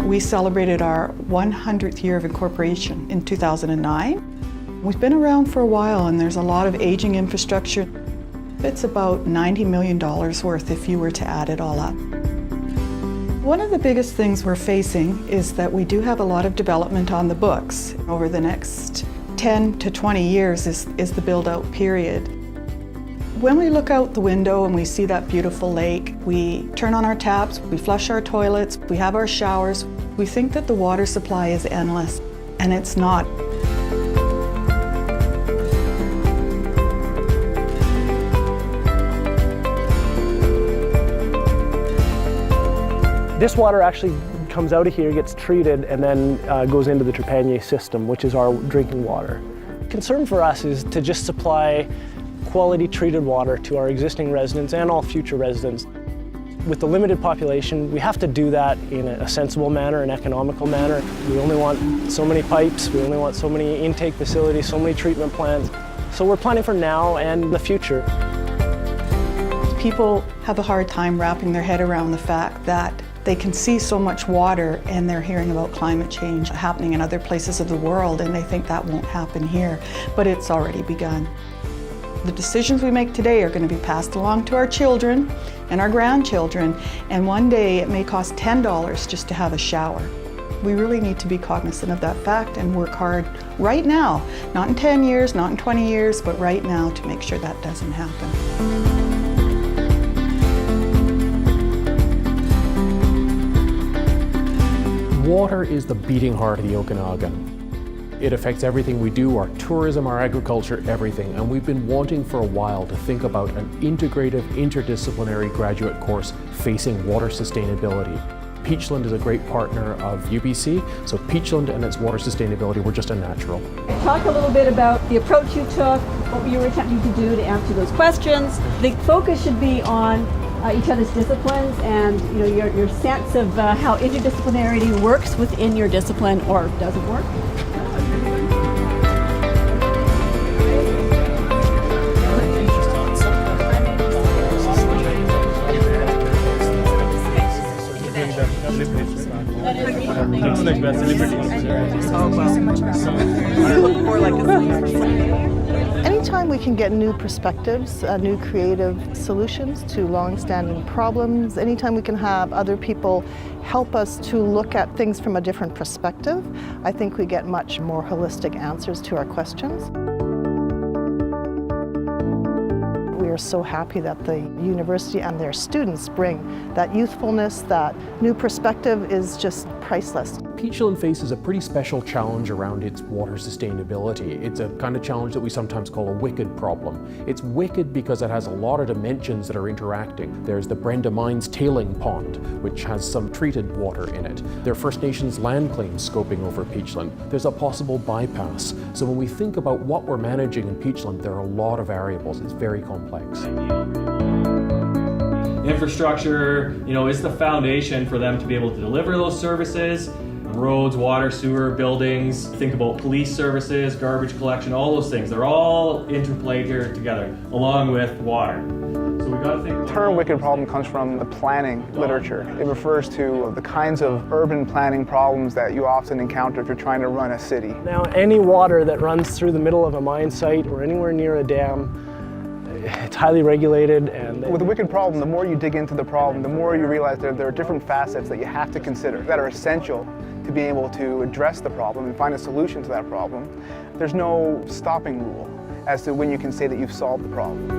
We celebrated our 100th year of incorporation in 2009. We've been around for a while and there's a lot of aging infrastructure. It's about $90 million worth if you were to add it all up. One of the biggest things we're facing is that we do have a lot of development on the books. Over the next 10 to 20 years is the build-out period. When we look out the window and we see that beautiful lake, we turn on our taps, we flush our toilets, we have our showers. We think that the water supply is endless, and it's not. This water actually comes out of here, gets treated, and then goes into the Trepanier system, which is our drinking water. Concern for us is to just supply quality treated water to our existing residents and all future residents. With the limited population, we have to do that in a sensible manner, an economical manner. We only want so many pipes, we only want so many intake facilities, so many treatment plants. So we're planning for now and the future. People have a hard time wrapping their head around the fact that they can see so much water and they're hearing about climate change happening in other places of the world and they think that won't happen here, but it's already begun. The decisions we make today are going to be passed along to our children and our grandchildren, and one day it may cost $10 just to have a shower. We really need to be cognizant of that fact and work hard right now, not in 10 years, not in 20 years, but right now to make sure that doesn't happen. Water is the beating heart of the Okanagan. It affects everything we do, our tourism, our agriculture, everything. And we've been wanting for a while to think about an integrative, interdisciplinary graduate course facing water sustainability. Peachland is a great partner of UBC, so Peachland and its water sustainability were just a natural. Talk a little bit about the approach you took, what you were attempting to do to answer those questions. The focus should be on each other's disciplines and your sense of how interdisciplinarity works within your discipline or doesn't work. Anytime we can get new perspectives, new creative solutions to long-standing problems, anytime we can have other people help us to look at things from a different perspective, I think we get much more holistic answers to our questions. We are so happy that the university and their students bring that youthfulness, that new perspective is just priceless. Peachland faces a pretty special challenge around its water sustainability. It's a kind of challenge that we sometimes call a wicked problem. It's wicked because it has a lot of dimensions that are interacting. There's the Brenda Mines tailing pond, which has some treated water in it. There are First Nations land claims scoping over Peachland. There's a possible bypass. So when we think about what we're managing in Peachland, there are a lot of variables. It's very complex. Infrastructure, is the foundation for them to be able to deliver those services. Roads, water, sewer, buildings, think about police services, garbage collection, all those things. They're all interplayed here together, along with water. So we've got to think. The term wicked problem comes from the planning literature. It refers to the kinds of urban planning problems that you often encounter if you're trying to run a city. Now, any water that runs through the middle of a mine site or anywhere near a dam, it's highly regulated. And with the wicked problem, the more you dig into the problem, the more you realize there are different facets that you have to consider that are essential to be able to address the problem and find a solution to that problem. There's no stopping rule as to when you can say that you've solved the problem.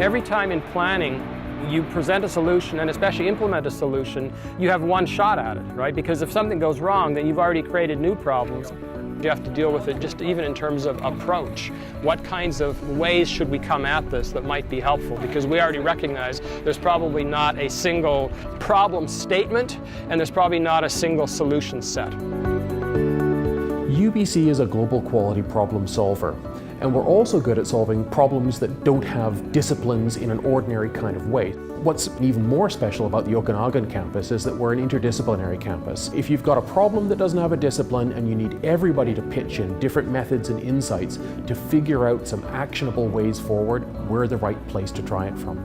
Every time in planning you present a solution and especially implement a solution, you have one shot at it, right? Because if something goes wrong, then you've already created new problems. You have to deal with it just even in terms of approach. What kinds of ways should we come at this that might be helpful? Because we already recognize there's probably not a single problem statement and there's probably not a single solution set. UBC is a global quality problem solver. And we're also good at solving problems that don't have disciplines in an ordinary kind of way. What's even more special about the Okanagan campus is that we're an interdisciplinary campus. If you've got a problem that doesn't have a discipline and you need everybody to pitch in different methods and insights to figure out some actionable ways forward, we're the right place to try it from.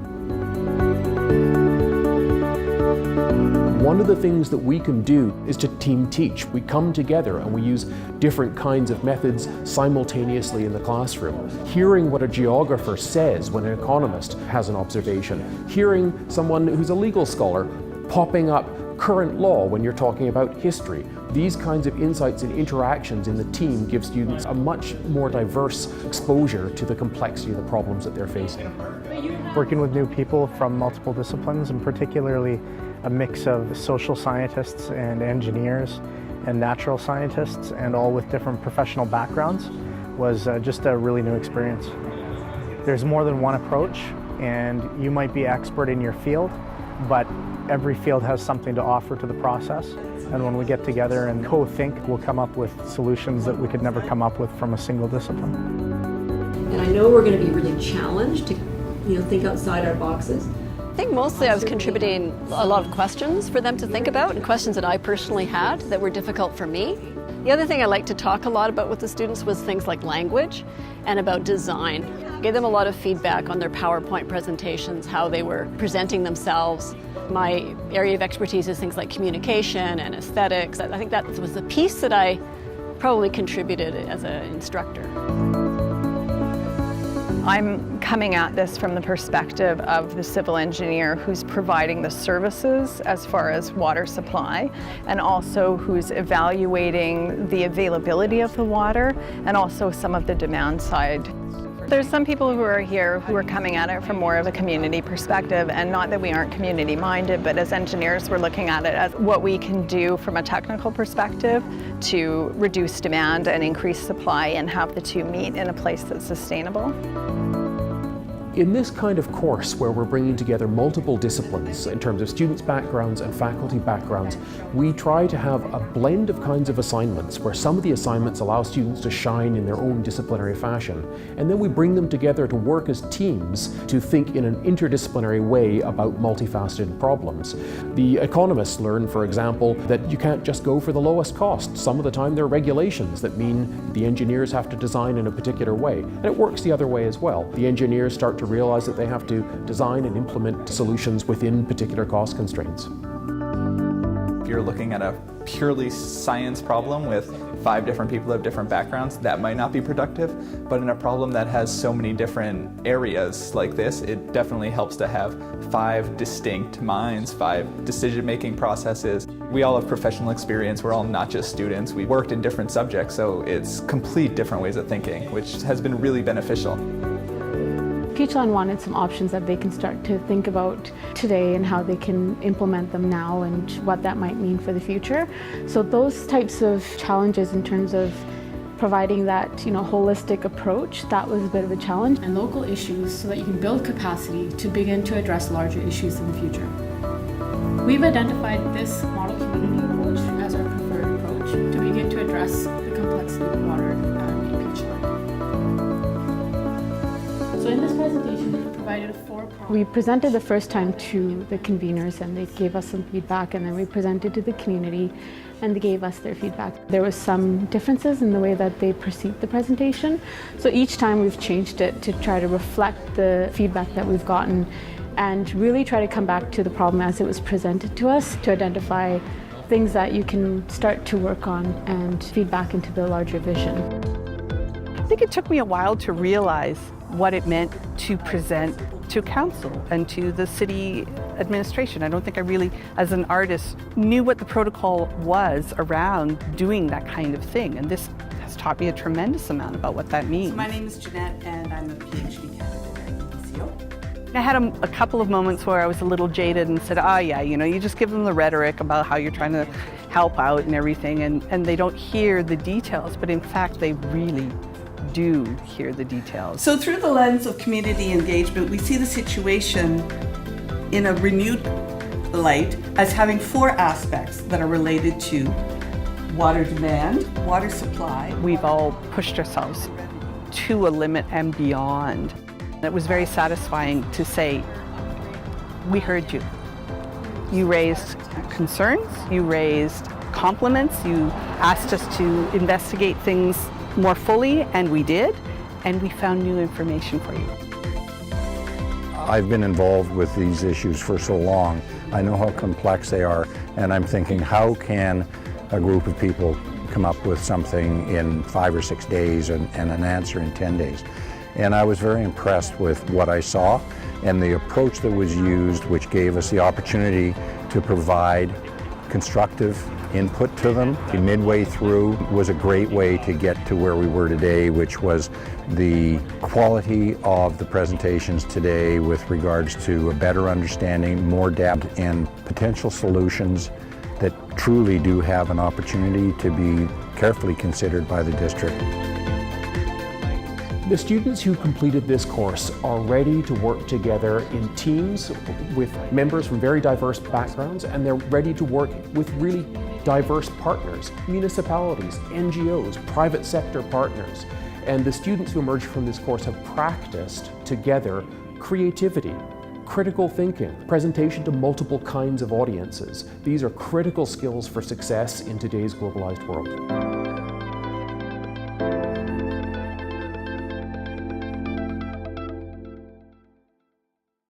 One of the things that we can do is to team teach. We come together and we use different kinds of methods simultaneously in the classroom. Hearing what a geographer says when an economist has an observation. Hearing someone who's a legal scholar popping up current law when you're talking about history. These kinds of insights and interactions in the team give students a much more diverse exposure to the complexity of the problems that they're facing. Working with new people from multiple disciplines, and particularly a mix of social scientists and engineers and natural scientists, and all with different professional backgrounds, was just a really new experience. There's more than one approach, and you might be expert in your field, but every field has something to offer to the process. And when we get together and co-think, we'll come up with solutions that we could never come up with from a single discipline. And I know we're going to be really challenged to, think outside our boxes. I think mostly I was contributing a lot of questions for them to think about, and questions that I personally had that were difficult for me. The other thing I like to talk a lot about with the students was things like language and about design. I gave them a lot of feedback on their PowerPoint presentations, how they were presenting themselves. My area of expertise is things like communication and aesthetics. I think that was the piece that I probably contributed as an instructor. I'm coming at this from the perspective of the civil engineer who's providing the services as far as water supply, and also who's evaluating the availability of the water and also some of the demand side. There's some people who are here who are coming at it from more of a community perspective, and not that we aren't community minded, but as engineers we're looking at it as what we can do from a technical perspective to reduce demand and increase supply and have the two meet in a place that's sustainable. In this kind of course where we're bringing together multiple disciplines in terms of students' backgrounds and faculty backgrounds, we try to have a blend of kinds of assignments where some of the assignments allow students to shine in their own disciplinary fashion, and then we bring them together to work as teams to think in an interdisciplinary way about multifaceted problems. The economists learn, for example, that you can't just go for the lowest cost. Some of the time there are regulations that mean the engineers have to design in a particular way, and it works the other way as well. The engineers start to realize that they have to design and implement solutions within particular cost constraints. If you're looking at a purely science problem with 5 different people who have different backgrounds, that might not be productive, but in a problem that has so many different areas like this, it definitely helps to have 5 distinct minds, 5 decision-making processes. We all have professional experience, we're all not just students, we worked in different subjects, so it's complete different ways of thinking, which has been really beneficial. Peachland wanted some options that they can start to think about today and how they can implement them now and what that might mean for the future. So those types of challenges in terms of providing that holistic approach, that was a bit of a challenge. And local issues so that you can build capacity to begin to address larger issues in the future. We've identified this model community approach as our preferred approach to begin to address the complexity of water in Peachland. So in this presentation, we provided 4 problems. We presented the first time to the conveners and they gave us some feedback, and then we presented to the community and they gave us their feedback. There was some differences in the way that they perceived the presentation. So each time we've changed it to try to reflect the feedback that we've gotten and really try to come back to the problem as it was presented to us to identify things that you can start to work on and feed back into the larger vision. I think it took me a while to realize what it meant to present to council and to the city administration. I don't think I really, as an artist, knew what the protocol was around doing that kind of thing. And this has taught me a tremendous amount about what that means. So my name is Jeanette and I'm a PhD candidate at UBC. I had a couple of moments where I was a little jaded and said, you just give them the rhetoric about how you're trying to help out and everything, and they don't hear the details, but in fact they really do hear the details. So through the lens of community engagement, we see the situation in a renewed light as having 4 aspects that are related to water demand, water supply. We've all pushed ourselves to a limit and beyond. It was very satisfying to say, we heard you. You raised concerns, you raised compliments, you asked us to investigate things more fully, and we did, and we found new information for you. I've been involved with these issues for so long I know how complex they are, and I'm thinking, how can a group of people come up with something in 5 or 6 days and an answer in 10 days? And I was very impressed with what I saw and the approach that was used, which gave us the opportunity to provide constructive input to them. Midway through was a great way to get to where we were today, which was the quality of the presentations today with regards to a better understanding, more depth, and potential solutions that truly do have an opportunity to be carefully considered by the district. The students who completed this course are ready to work together in teams with members from very diverse backgrounds, and they're ready to work with really diverse partners, municipalities, NGOs, private sector partners. And the students who emerged from this course have practiced together creativity, critical thinking, presentation to multiple kinds of audiences. These are critical skills for success in today's globalized world.